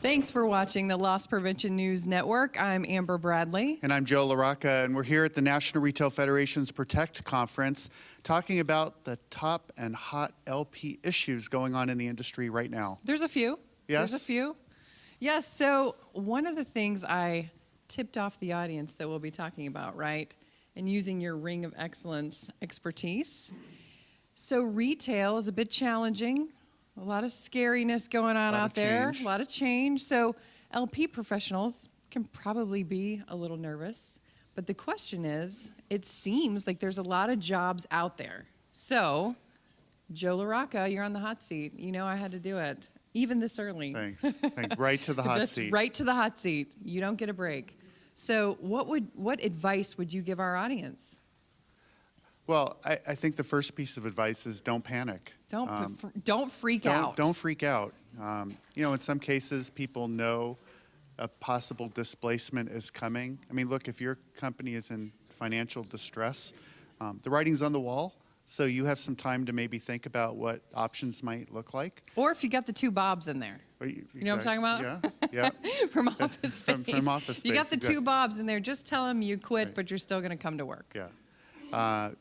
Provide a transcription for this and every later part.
Thanks for watching the Loss Prevention News Network. I'm Amber Bradley. And I'm Joe LaRocca, and we're here at the National Retail Federation's Protect Conference talking about the top and hot LP issues going on in the industry right now. There's a few. Yes? There's a few. Yes, so one of the things I tipped off the audience that we'll be talking about, right, and using your Ring of Excellence expertise. So retail is a bit challenging. A lot of scariness going on out there, a lot of change. So LP professionals can probably be a little nervous. But the question is, it seems like there's a lot of jobs out there. So, Joe LaRocca, you're on the hot seat. You know I had to do it, even this early. Thanks. Thanks. Right to the hot seat. Right to the hot seat. You don't get a break. So what advice would you give our audience? Well, I think the first piece of advice is don't panic. Don't freak out. Don't freak out. You know, in some cases, people know a possible displacement is coming. I mean, look, if your company is in financial distress, the writing's on the wall, so you have some time to maybe think about what options might look like. Or if you got the two Bobs in there. You know what I'm talking about? Yeah, yeah. From Office Space. From Office Space. You got the two Bobs in there. Just tell them you quit, but you're still going to come to work. Yeah.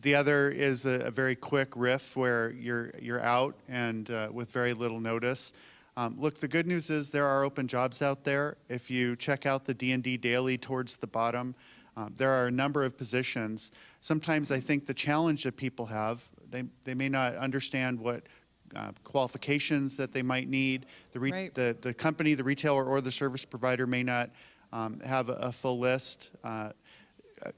The other is a very quick riff where you're out and with very little notice. Look, the good news is there are open jobs out there. If you check out the D&D Daily towards the bottom, there are a number of positions. Sometimes I think the challenge that people have, they may not understand what qualifications that they might need. The company, the retailer, or the service provider may not have a full list.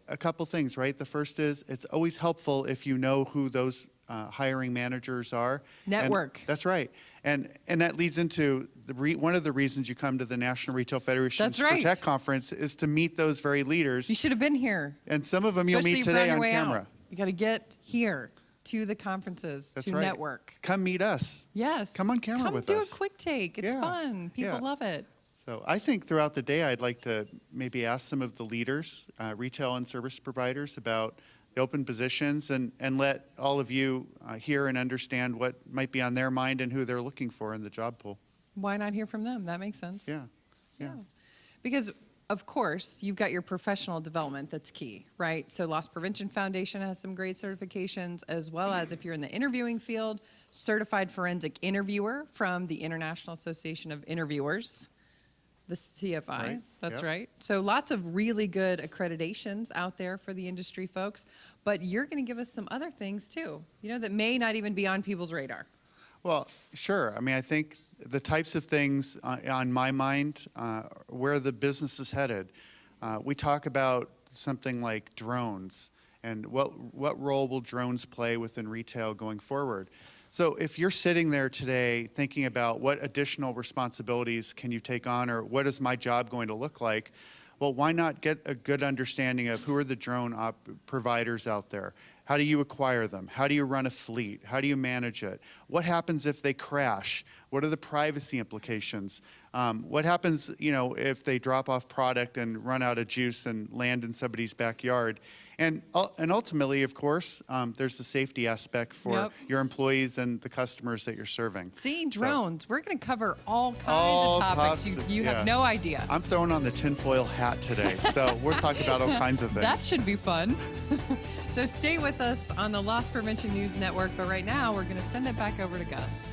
A couple things, right? The first is it's always helpful if you know who those hiring managers are. Network. And that's right. And that leads into one of the reasons you come to the National Retail Federation's Protect Conference is to meet those very leaders. You should have been here. And some of them you'll meet today on camera. You got to get here to the conferences, to network. Come meet us. Yes. Come on camera with us. Come do a quick take. It's fun. People love it. So I think throughout the day, I'd like to maybe ask some of the leaders, retail and service providers, about the open positions and let all of you hear and understand what might be on their mind and who they're looking for in the job pool. Why not hear from them? That makes sense. Yeah. Because, of course, you've got your professional development that's key, right? So Loss Prevention Foundation has some great certifications, as well as if you're in the interviewing field, Certified Forensic Interviewer from the International Association of Interviewers. The CFI, that's right. So lots of really good accreditations out there for the industry folks, but you're going to give us some other things too, you know, that may not even be on people's radar. Well, sure. I mean, I think the types of things on my mind, where the business is headed. We talk about something like drones and what role will drones play within retail going forward. So if you're sitting there today thinking about what additional responsibilities can you take on or what is my job going to look like, well, why not get a good understanding of who are the drone providers out there? How do you acquire them? How do you run a fleet? How do you manage it? What happens if they crash? What are the privacy implications? What happens, you know, if they drop off product and run out of juice and land in somebody's backyard? And ultimately, of course, there's the safety aspect for your employees and the customers that you're serving. See, drones. We're going to cover all kinds of topics. You have no idea. I'm throwing on the tinfoil hat today, so we're talking about all kinds of things. That should be fun. So stay with us on the Loss Prevention News Network, but right now we're going to send it back over to Gus.